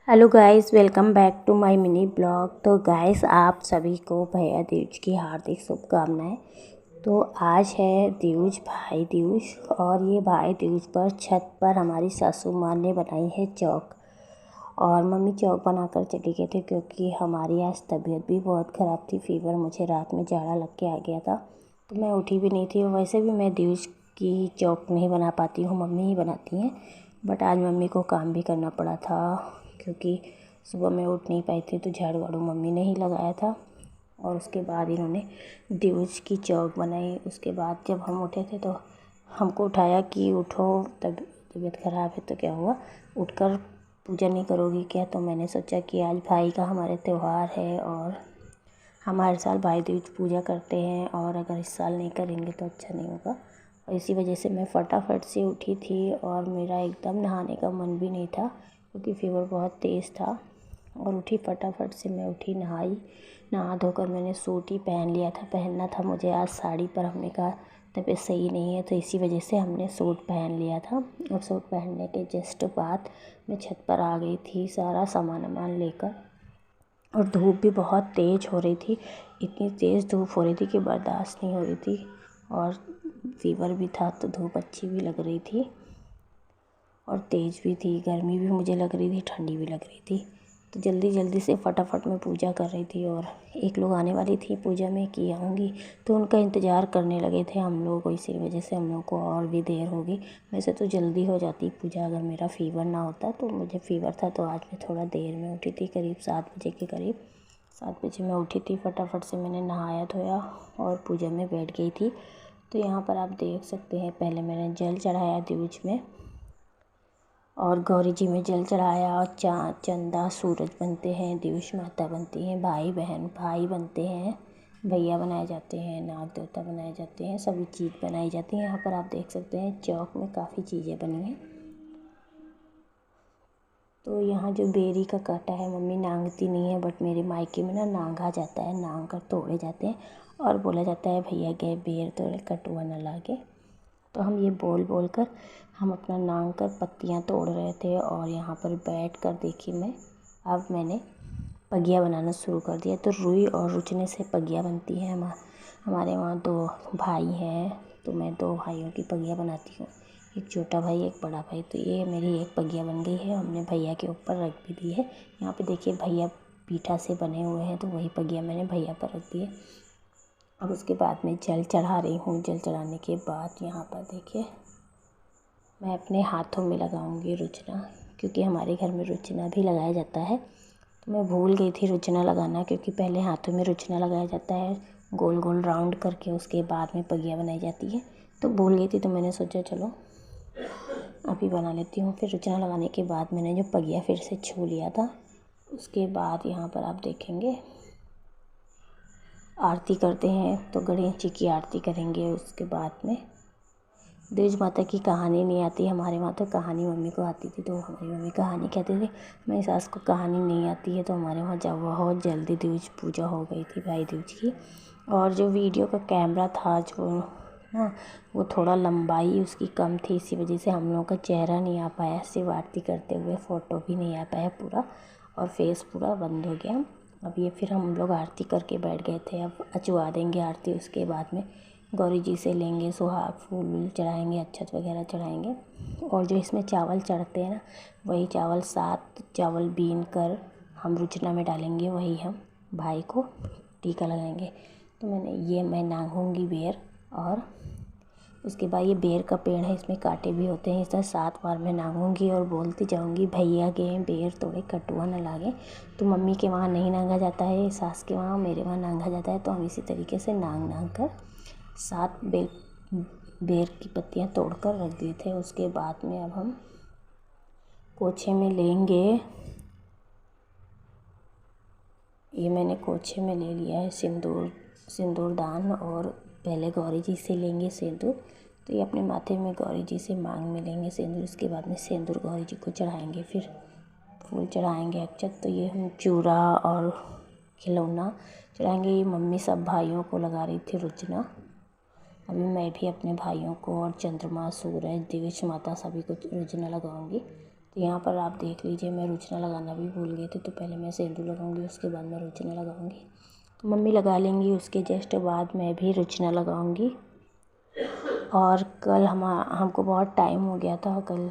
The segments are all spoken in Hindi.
Hello guys, welcome back to my mini blog. तो गाइस, आप सभी को भैया दूज की हार्दिक शुभकामनाएं। तो आज है दूज, भाई दूज, और ये भाई दूज पर छत पर हमारी सासू माँ ने बनाई है चौक। और मम्मी चौक बनाकर चली गए थे क्योंकि हमारी आज तबीयत भी बहुत ख़राब थी। फीवर, मुझे रात में जाड़ा लग के आ गया था तो मैं उठी भी नहीं थी। और वैसे भी मैं दूज की चौक नहीं बना पाती हूँ, मम्मी ही बनाती हैं। बट आज मम्मी को काम भी करना पड़ा था क्योंकि सुबह मैं उठ नहीं पाई थी, तो झाड़ू वाड़ू मम्मी ने ही लगाया था। और उसके बाद इन्होंने दूज की चौक बनाई। उसके बाद जब हम उठे थे तो हमको उठाया कि उठो, तबीयत ख़राब है तो क्या हुआ, उठकर पूजा नहीं करोगी क्या? तो मैंने सोचा कि आज भाई का हमारे त्यौहार है और हम हर साल भाई दूज पूजा करते हैं, और अगर इस साल नहीं करेंगे तो अच्छा नहीं होगा। और इसी वजह से मैं फटाफट से उठी थी और मेरा एकदम नहाने का मन भी नहीं था क्योंकि फ़ीवर बहुत तेज़ था। और उठी फटाफट से, मैं उठी, नहाई, नहा धोकर मैंने सूट ही पहन लिया था। पहनना था मुझे आज साड़ी, पर हमने कहा तबीयत सही नहीं है, तो इसी वजह से हमने सूट पहन लिया था। और सूट पहनने के जस्ट बाद मैं छत पर आ गई थी सारा सामान वामान लेकर। और धूप भी बहुत तेज़ हो रही थी, इतनी तेज़ धूप हो रही थी कि बर्दाश्त नहीं हो रही थी। और फ़ीवर भी था तो धूप अच्छी भी लग रही थी और तेज़ भी थी। गर्मी भी मुझे लग रही थी, ठंडी भी लग रही थी। तो जल्दी जल्दी से फटाफट मैं पूजा कर रही थी। और एक लोग आने वाली थी पूजा में कि आऊँगी, तो उनका इंतज़ार करने लगे थे हम लोग। इसी वजह से हम लोग को और भी देर हो गई। वैसे तो जल्दी हो जाती पूजा अगर मेरा फ़ीवर ना होता। तो मुझे फ़ीवर था तो आज मैं थोड़ा देर में उठी थी, करीब 7 बजे के करीब। 7 बजे मैं उठी थी, फटाफट से मैंने नहाया धोया और पूजा में बैठ गई थी। तो यहाँ पर आप देख सकते हैं, पहले मैंने जल चढ़ाया दूज में और गौरी जी में जल चढ़ाया। और चंदा, सूरज बनते हैं, दूज माता बनती हैं, भाई बहन भाई बनते हैं, भैया बनाए जाते हैं, नाग देवता बनाए जाते हैं, सभी चीज़ बनाई जाती है। यहाँ पर आप देख सकते हैं चौक में काफ़ी चीज़ें बनी हैं। तो यहाँ जो बेरी का कांटा है, मम्मी नांगती नहीं है, बट मेरे मायके में ना नांगा जाता है, नांग कर तोड़े जाते हैं। और बोला जाता है भैया गए बेर तोड़े, कटुआ न लागे। तो हम ये बोल बोल कर हम अपना नांग कर पत्तियाँ तोड़ रहे थे। और यहाँ पर बैठ कर देखिए, अब मैंने पगिया बनाना शुरू कर दिया। तो रुई और रुचने से पगिया बनती है। हमारे वहाँ 2 भाई हैं, तो मैं 2 भाइयों की पगिया बनाती हूँ, एक छोटा भाई एक बड़ा भाई। तो ये मेरी एक पगिया बन गई है, हमने भैया के ऊपर रख भी दी है। यहाँ पे देखिए भैया पीठा से बने हुए हैं, तो वही पगिया मैंने भैया पर रख दी है। अब उसके बाद मैं जल चढ़ा रही हूँ। जल चढ़ाने के बाद यहाँ पर देखिए, मैं अपने हाथों में लगाऊंगी रुचना, क्योंकि हमारे घर में रुचना भी लगाया जाता है। तो मैं भूल गई थी रुचना लगाना, क्योंकि पहले हाथों में रुचना लगाया जाता है, गोल गोल राउंड करके, उसके बाद में पगिया बनाई जाती है। तो भूल गई थी, तो मैंने सोचा चलो अभी बना लेती हूँ। फिर रुचना लगाने के बाद मैंने जो पगिया फिर से छू लिया था। उसके बाद यहाँ पर आप देखेंगे आरती करते हैं, तो गणेश जी की आरती करेंगे। उसके बाद में दूज माता की कहानी नहीं आती हमारे वहाँ, तो कहानी मम्मी को आती थी, तो हमारी मम्मी कहानी कहती थी। मेरी सास को कहानी नहीं आती है, तो हमारे वहाँ जब बहुत जल्दी दूज पूजा हो गई थी भाई दूज की। और जो वीडियो का कैमरा था जो ना, वो थोड़ा लंबाई उसकी कम थी, इसी वजह से हम लोगों का चेहरा नहीं आ पाया, सिर्फ आरती करते हुए फ़ोटो भी नहीं आ पाया पूरा, और फेस पूरा बंद हो गया। अब ये फिर हम लोग आरती करके बैठ गए थे। अब अचवा देंगे आरती, उसके बाद में गौरी जी से लेंगे सुहाग, फूल चढ़ाएंगे, अक्षत वगैरह चढ़ाएंगे। और जो इसमें चावल चढ़ते हैं ना, वही चावल 7 चावल बीन कर हम रुचना में डालेंगे, वही हम भाई को टीका लगाएंगे। तो मैं नांगूंगी बेर। और उसके बाद ये बेर का पेड़ है, इसमें कांटे भी होते हैं। इस तरह 7 बार मैं नांगूंगी और बोलती जाऊंगी भैया गए बेर तोड़े, कटुआ न लागे। तो मम्मी के वहाँ नहीं नांगा जाता है, सास के वहाँ, मेरे वहाँ नांगा जाता है। तो हम इसी तरीके से नांग कर 7 बेर की पत्तियाँ तोड़कर रख दिए थे। उसके बाद में अब हम कोछे में लेंगे, ये मैंने कोछे में ले लिया है सिंदूरदान। और पहले गौरी जी से लेंगे सिंदूर, तो ये अपने माथे में गौरी जी से मांग में लेंगे सिंदूर। उसके बाद में सिंदूर गौरी जी को चढ़ाएंगे, फिर फूल चढ़ाएंगे, अक्षत। तो ये हम चूड़ा और खिलौना चढ़ाएंगे। ये मम्मी सब भाइयों को लगा रही थी रुचना, अभी मैं भी अपने भाइयों को और चंद्रमा, सूरज, देवीश माता सभी को रुचना लगाऊंगी। तो यहाँ पर आप देख लीजिए, मैं रुचना लगाना भी भूल गई थी। तो पहले मैं सिंदूर लगाऊंगी, उसके बाद मैं रुचना लगाऊंगी। तो मम्मी लगा लेंगी, उसके जस्ट बाद मैं भी रुचना लगाऊंगी। और कल हमको बहुत टाइम हो गया था, कल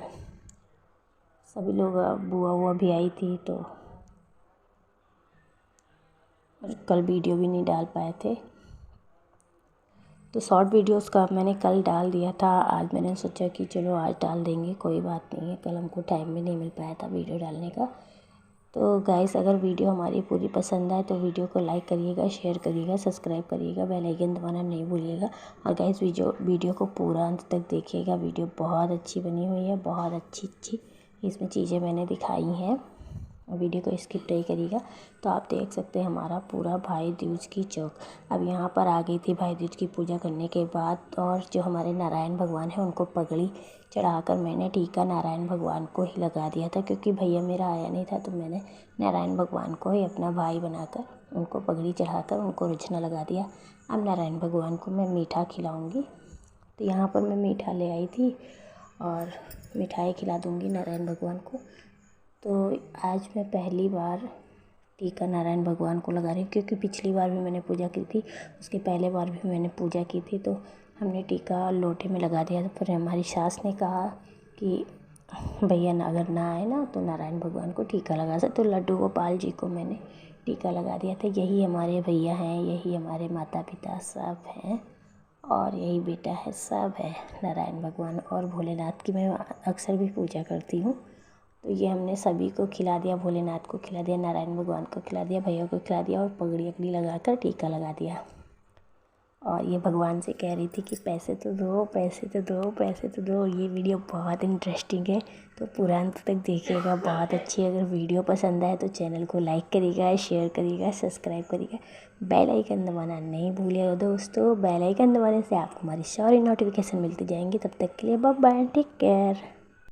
सभी लोग बुआ भी आई थी, तो कल वीडियो भी नहीं डाल पाए थे। तो शॉर्ट वीडियोस का मैंने कल डाल दिया था, आज मैंने सोचा कि चलो आज डाल देंगे, कोई बात नहीं है। कल हमको टाइम भी नहीं मिल पाया था वीडियो डालने का। तो गाइस, अगर वीडियो हमारी पूरी पसंद आए तो वीडियो को लाइक करिएगा, शेयर करिएगा, सब्सक्राइब करिएगा, बेल आइकन दबाना नहीं भूलिएगा। और गाइस, वीडियो को पूरा अंत तक देखिएगा। वीडियो बहुत अच्छी बनी हुई है, बहुत अच्छी इसमें चीज़ें मैंने दिखाई हैं। और वीडियो को स्किप नहीं करिएगा। तो आप देख सकते हैं हमारा पूरा भाई दूज की चौक अब यहाँ पर आ गई थी। भाई दूज की पूजा करने के बाद और जो हमारे नारायण भगवान हैं उनको पगड़ी चढ़ाकर मैंने टीका नारायण भगवान को ही लगा दिया था, क्योंकि भैया मेरा आया नहीं था। तो मैंने नारायण भगवान को ही अपना भाई बनाकर उनको पगड़ी चढ़ाकर उनको रुचना लगा दिया। अब नारायण भगवान को मैं मीठा खिलाऊँगी। तो यहाँ पर मैं मीठा ले आई थी और मिठाई खिला दूँगी नारायण भगवान को। तो आज मैं पहली बार टीका नारायण भगवान को लगा रही हूँ, क्योंकि पिछली बार भी मैंने पूजा की थी, उसके पहले बार भी मैंने पूजा की थी। तो हमने टीका लोटे में लगा दिया था। फिर हमारी सास ने कहा कि भैया अगर ना आए ना तो नारायण भगवान को टीका लगा सकते। तो लड्डू गोपाल जी को मैंने टीका लगा दिया था। यही हमारे भैया हैं, यही हमारे माता पिता सब हैं, और यही बेटा है, सब है नारायण भगवान और भोलेनाथ की मैं अक्सर भी पूजा करती हूँ। तो ये हमने सभी को खिला दिया, भोलेनाथ को खिला दिया, नारायण भगवान को खिला दिया, भैया को खिला दिया और पगड़ी अगड़ी लगाकर टीका लगा दिया। और ये भगवान से कह रही थी कि पैसे तो दो, पैसे तो दो, पैसे तो दो। ये वीडियो बहुत इंटरेस्टिंग है, तो पूरा अंत तक देखिएगा, बहुत अच्छी है। अगर वीडियो पसंद आए तो चैनल को लाइक करिएगा, शेयर करिएगा, सब्सक्राइब करिएगा, बेल आइकन दबाना नहीं भूलिएगा दोस्तों। बेल आइकन दबाने से आपको हमारी सारी नोटिफिकेशन मिलती जाएंगी। तब तक के लिए बाय बाय, टेक केयर।